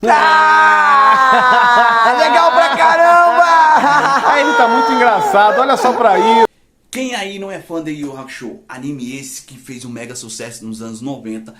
Legal pra caramba! Ele tá muito engraçado, olha só pra isso. Quem aí não é fã de Yu Yu Hakusho? Anime esse que fez um mega sucesso nos anos 90,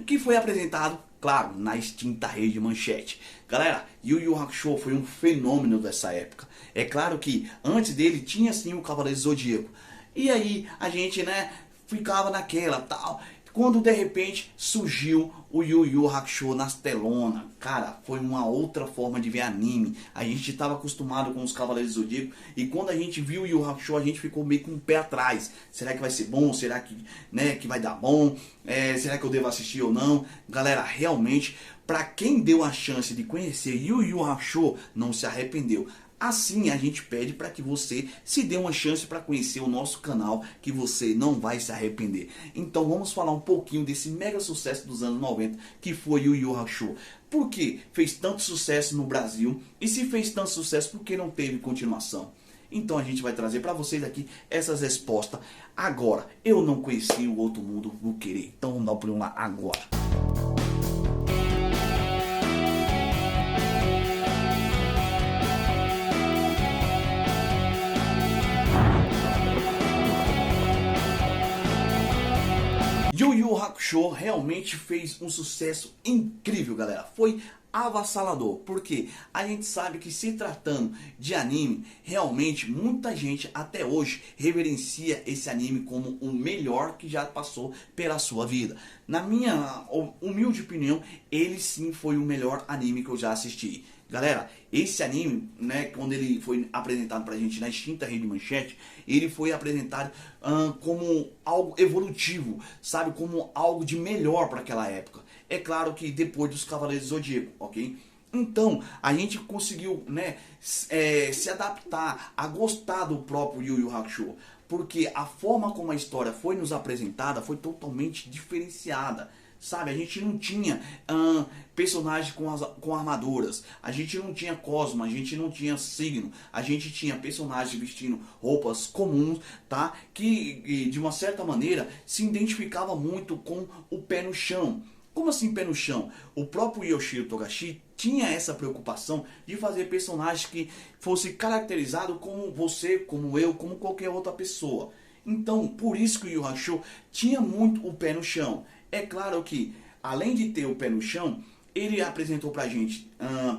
que foi apresentado, claro, na extinta rede Manchete. Galera, Yu Yu Hakusho foi um fenômeno dessa época. É claro que antes dele tinha sim o Cavaleiro Zodíaco. E aí a gente, né, ficava naquela tal. Quando de repente surgiu o Yu Yu Hakusho nas telonas, cara, foi uma outra forma de ver anime. A gente estava acostumado com os Cavaleiros do Zodíaco e quando a gente viu o Yu Yu Hakusho a gente ficou meio com o pé atrás. Será que vai ser bom? Será que, né, que vai dar bom? Será que eu devo assistir ou não? Galera, realmente, para quem deu a chance de conhecer Yu Yu Hakusho, não se arrependeu. Assim a gente pede para que você se dê uma chance para conhecer o nosso canal, que você não vai se arrepender. Então vamos falar um pouquinho desse mega sucesso dos anos 90, que foi Yu Yu Hakusho. Por que fez tanto sucesso no Brasil? E se fez tanto sucesso, por que não teve continuação? Então a gente vai trazer para vocês aqui essas respostas agora. Eu não conheci o outro mundo, vou querer. Então vamos dar por um lá agora. Yu Yu Hakusho realmente fez um sucesso incrível, galera. Foi avassalador, porque a gente sabe que se tratando de anime, realmente muita gente até hoje reverencia esse anime como o melhor que já passou pela sua vida. Na minha humilde opinião, ele sim foi o melhor anime que eu já assisti. Galera, esse anime, né, quando ele foi apresentado pra gente na extinta Rede Manchete, ele foi apresentado como algo evolutivo, sabe, como algo de melhor para aquela época. É claro que depois dos Cavaleiros do Zodíaco, ok? Então, a gente conseguiu, né, se adaptar a gostar do próprio Yu Yu Hakusho, porque a forma como a história foi nos apresentada foi totalmente diferenciada. Sabe, a gente não tinha personagens com armaduras, a gente não tinha cosmo, a gente não tinha signo, a gente tinha personagens vestindo roupas comuns, tá? Que de uma certa maneira se identificava muito com o pé no chão. Como assim pé no chão? O próprio Yoshiro Togashi tinha essa preocupação de fazer personagens que fosse caracterizado como você, como eu, como qualquer outra pessoa. Então, por isso que o Yu Yu Hakusho tinha muito o pé no chão. É claro que, além de ter o pé no chão, ele apresentou pra gente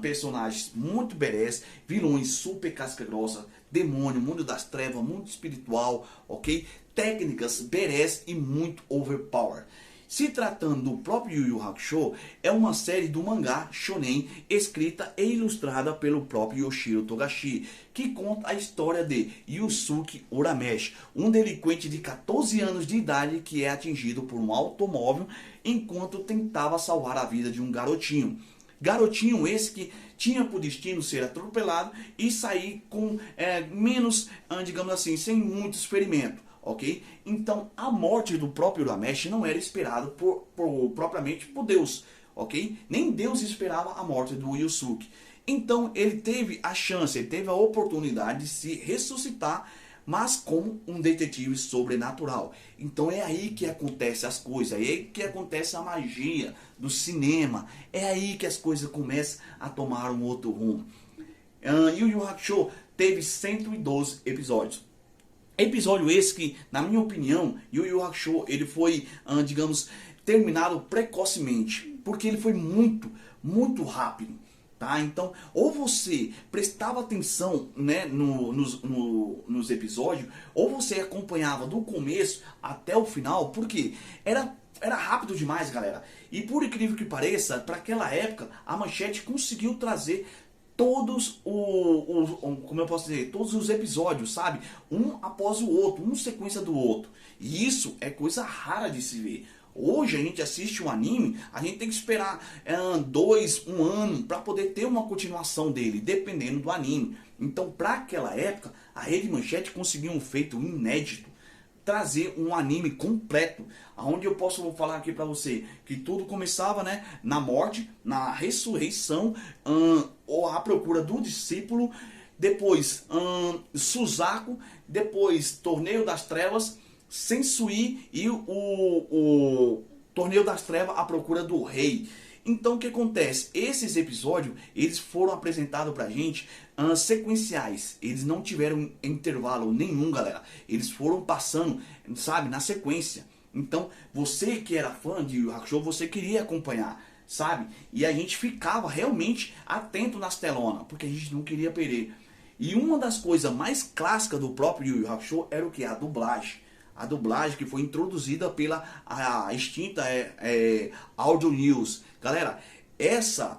personagens muito berés, vilões super casca grossa, demônio, mundo das trevas, mundo espiritual, ok? Técnicas berés e muito overpower. Se tratando do próprio Yu Yu Hakusho, é uma série do mangá shonen escrita e ilustrada pelo próprio Yoshiro Togashi, que conta a história de Yusuke Urameshi, um delinquente de 14 anos de idade que é atingido por um automóvel enquanto tentava salvar a vida de um garotinho. Garotinho esse que tinha por destino ser atropelado e sair com menos, digamos assim, sem muitos ferimentos. Ok? Então a morte do próprio Urameshi não era esperada propriamente por Deus, ok? Nem Deus esperava a morte do Yusuke. Então ele teve a chance, ele teve a oportunidade de se ressuscitar, mas como um detetive sobrenatural. Então é aí que acontecem as coisas, é aí que acontece a magia do cinema, é aí que as coisas começam a tomar um outro rumo. Yu Yu Hakusho teve 112 episódios. Episódio esse que, na minha opinião, Yu Yu Hakusho, ele foi, digamos, terminado precocemente, porque ele foi muito rápido, tá? Então, ou você prestava atenção, né, nos episódios, ou você acompanhava do começo até o final, porque era rápido demais, galera. E por incrível que pareça, para aquela época, a Manchete conseguiu trazer todos como eu posso dizer, todos os episódios, sabe? Um após o outro, um sequência do outro. E isso é coisa rara de se ver. Hoje a gente assiste um anime, a gente tem que esperar um ano para poder ter uma continuação dele, dependendo do anime. Então, para aquela época, a Rede Manchete conseguiu um feito inédito, trazer um anime completo, onde eu posso falar aqui pra você que tudo começava, né, na morte, na ressurreição, ou a procura do discípulo, depois Suzaku, depois Torneio das Trevas, Sensui e o Torneio das Trevas, a procura do rei. Então o que acontece? Esses episódios, eles foram apresentados pra gente sequenciais. Eles não tiveram intervalo nenhum, galera. Eles foram passando, sabe, na sequência. Então, você que era fã de Yu Yu Hakusho, você queria acompanhar, sabe? E a gente ficava realmente atento nas telonas, porque a gente não queria perder. E uma das coisas mais clássicas do próprio Yu Yu Hakusho era o que? A dublagem. A dublagem que foi introduzida pela a extinta Audio News. Galera, essa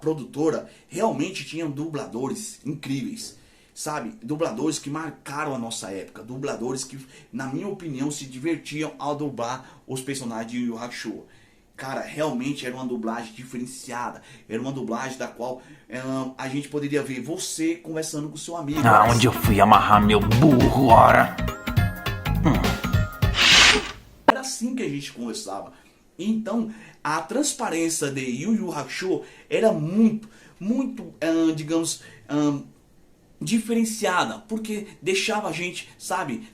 produtora realmente tinha dubladores incríveis, sabe? Dubladores que marcaram a nossa época, dubladores que, na minha opinião, se divertiam ao dublar os personagens de Yu Yu Hakusho. Cara, realmente era uma dublagem diferenciada, era uma dublagem da qual a gente poderia ver você conversando com seu amigo. Onde eu fui amarrar meu burro, ora? Era assim que a gente conversava. Então, a transparência de Yu Yu Hakusho era muito, digamos, diferenciada, porque deixava a gente, sabe,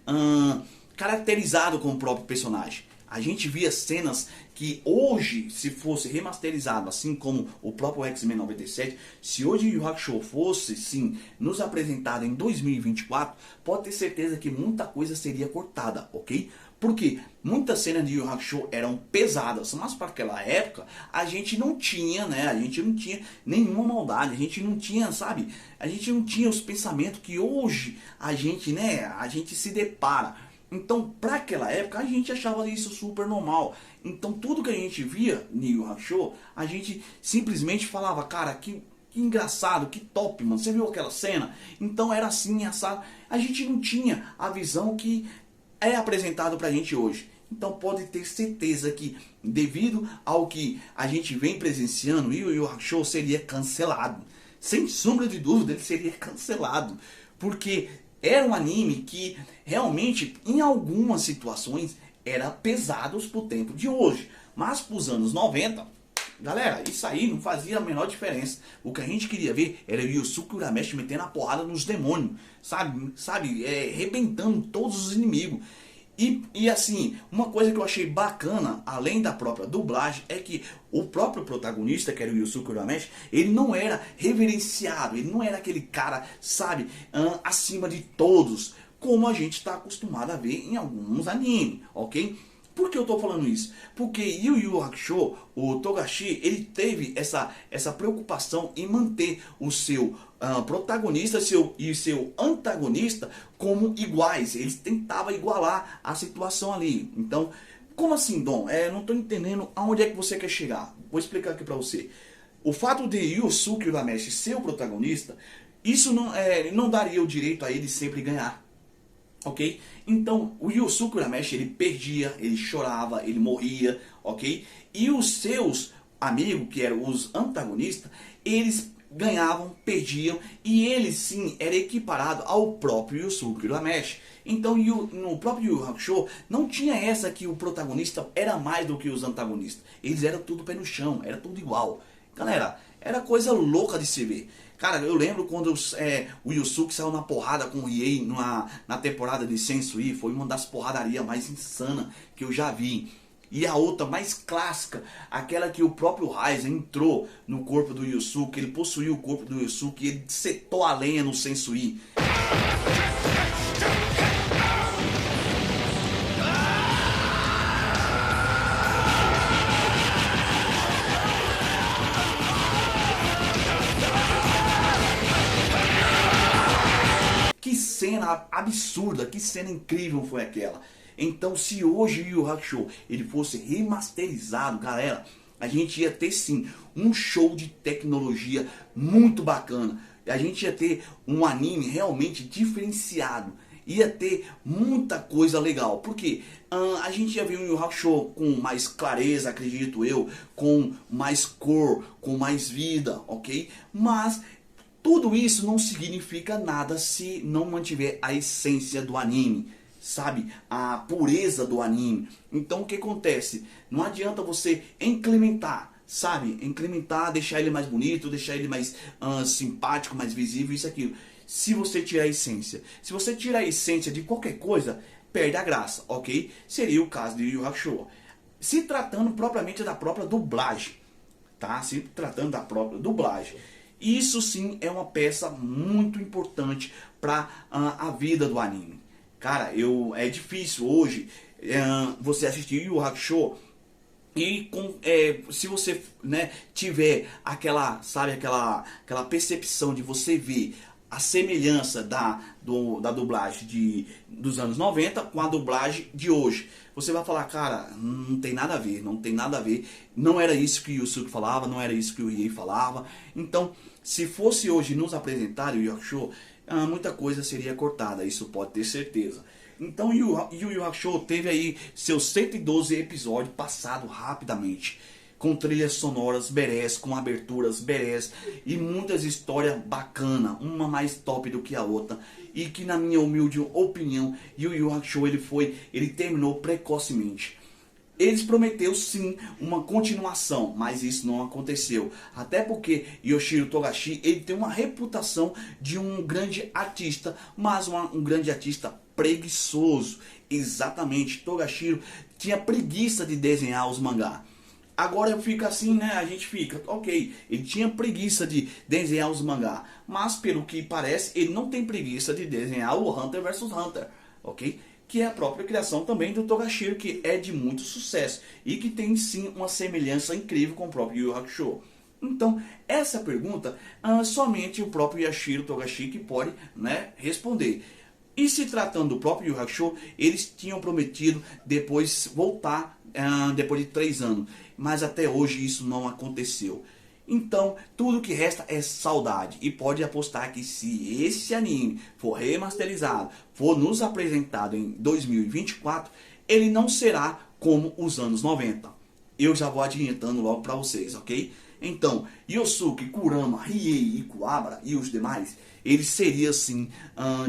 caracterizado com o próprio personagem. A gente via cenas que hoje, se fosse remasterizado, assim como o próprio X-Men 97, se hoje Yu Yu Hakusho fosse, sim, nos apresentado em 2024, pode ter certeza que muita coisa seria cortada, ok? Porque muitas cenas de Yu Yu Hakusho eram pesadas, mas para aquela época a gente não tinha, né? A gente não tinha nenhuma maldade, a gente não tinha, sabe? A gente não tinha os pensamentos que hoje a gente, né? A gente se depara. Então, para aquela época, a gente achava isso super normal. Então, tudo que a gente via no Yu Yu Hakusho, a gente simplesmente falava, cara, que engraçado, que top, mano. Você viu aquela cena? Então, era assim, assado. A gente não tinha a visão que é apresentado pra gente hoje. Então, pode ter certeza que, devido ao que a gente vem presenciando, Yu Yu Hakusho seria cancelado. Sem sombra de dúvida, ele seria cancelado. Porque era um anime que realmente, em algumas situações, era pesado pro tempo de hoje. Mas pros anos 90, galera, isso aí não fazia a menor diferença. O que a gente queria ver era o Yusuke Urameshi metendo a porrada nos demônios, sabe, arrebentando todos os inimigos. E assim, uma coisa que eu achei bacana, além da própria dublagem, é que o próprio protagonista, que era o Yusuke Urameshi, ele não era reverenciado, ele não era aquele cara, sabe, acima de todos, como a gente está acostumado a ver em alguns animes, ok? Por que eu estou falando isso? Porque Yu Yu Hakusho, o Togashi, ele teve essa preocupação em manter o seu protagonista e seu antagonista como iguais. Eles tentavam igualar a situação ali. Então, como assim, Dom? Não estou entendendo aonde é que você quer chegar. Vou explicar aqui para você. O fato de Yusuke Urameshi ser o protagonista, isso não daria o direito a ele sempre ganhar. Ok? Então, o Yusuke Urameshi, ele perdia, ele chorava, ele morria, ok? E os seus amigos, que eram os antagonistas, eles ganhavam, perdiam, e ele sim era equiparado ao próprio Yusuke Urameshi. Então, no próprio Yu Yu Hakusho, não tinha essa que o protagonista era mais do que os antagonistas. Eles eram tudo pé no chão, era tudo igual. Galera, era coisa louca de se ver. Cara, eu lembro quando o Yusuke saiu na porrada com o Riei na temporada de Sensui. Foi uma das porradarias mais insanas que eu já vi. E a outra mais clássica, aquela que o próprio Raizen entrou no corpo do Yusuke. Ele possuiu o corpo do Yusuke e ele setou a lenha no Sensui. Que cena absurda, que cena incrível foi aquela. Então, se hoje o Yu Yu Hakusho ele fosse remasterizado, galera, a gente ia ter sim um show de tecnologia muito bacana. A gente ia ter um anime realmente diferenciado. Ia ter muita coisa legal. Porque a gente ia ver um Yu Yu Hakusho com mais clareza, acredito eu, com mais cor, com mais vida, ok? Mas tudo isso não significa nada se não mantiver a essência do anime, sabe? A pureza do anime. Então o que acontece? Não adianta você incrementar, sabe? Incrementar, deixar ele mais bonito, deixar ele mais simpático, mais visível, isso aqui. Se você tirar a essência. Se você tirar a essência de qualquer coisa, perde a graça, ok? Seria o caso de Yu Yu Hakusho. se tratando propriamente da própria dublagem, tá? Se tratando da própria dublagem. Isso sim é uma peça muito importante para a vida do anime. Cara, é difícil hoje você assistir Yu Yu Hakusho e se você, né, tiver aquela, sabe, aquela percepção de você ver a semelhança da dublagem dos anos 90 com a dublagem de hoje. Você vai falar, cara, não tem nada a ver, não tem nada a ver. Não era isso que o Yusuke falava, não era isso que o Riei falava. Então, se fosse hoje nos apresentar o Yu Yu Hakusho, muita coisa seria cortada, isso pode ter certeza. Então, Yu Yu Hakusho teve aí seus 112 episódios passado rapidamente, com trilhas sonoras berés, com aberturas berés e muitas histórias bacanas, uma mais top do que a outra, e que, na minha humilde opinião, Yu Yu Hakusho ele terminou precocemente. Eles prometeram sim uma continuação, mas isso não aconteceu. Até porque Yoshiro Togashi ele tem uma reputação de um grande artista, mas um grande artista preguiçoso. Exatamente, Togashi tinha preguiça de desenhar os mangá. Agora fica assim, né? A gente fica, ok, ele tinha preguiça de desenhar os mangá, mas pelo que parece, ele não tem preguiça de desenhar o Hunter vs Hunter, ok? Que é a própria criação também do Togashi, que é de muito sucesso e que tem sim uma semelhança incrível com o próprio Yu Yu Hakusho. Então, essa pergunta, somente o próprio Yoshiro Togashi que pode, né, responder. E se tratando do próprio Yu Yu Hakusho, eles tinham prometido depois voltar, depois de 3 anos. Mas até hoje isso não aconteceu. Então, tudo que resta é saudade. E pode apostar que se esse anime for remasterizado, for nos apresentado em 2024, ele não será como os anos 90. Eu já vou adiantando logo para vocês, ok? Então, Yosuke, Kurama, Riei e Kuwabara e os demais, eles seriam assim,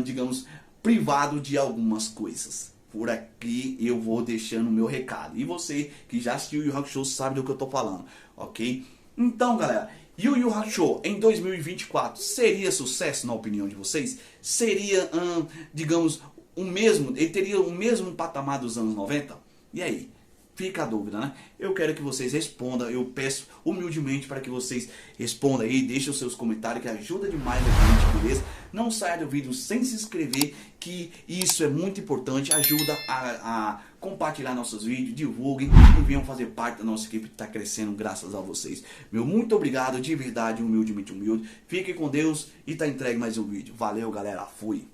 digamos, privados de algumas coisas. Por aqui eu vou deixando o meu recado. E você que já assistiu Yu Yu Hakusho sabe do que eu tô falando, ok? Então, galera, Yu Yu Hakusho em 2024 seria sucesso na opinião de vocês? Seria, digamos, ele teria o mesmo patamar dos anos 90? E aí? Fica a dúvida, né? Eu quero que vocês respondam, eu peço humildemente para que vocês respondam aí, deixem os seus comentários que ajuda demais a gente, beleza? Não saia do vídeo sem se inscrever, que isso é muito importante, ajuda a compartilhar nossos vídeos, divulguem e venham fazer parte da nossa equipe que está crescendo graças a vocês. Meu muito obrigado, de verdade, humildemente humilde. Fiquem com Deus e tá entregue mais um vídeo. Valeu, galera, fui!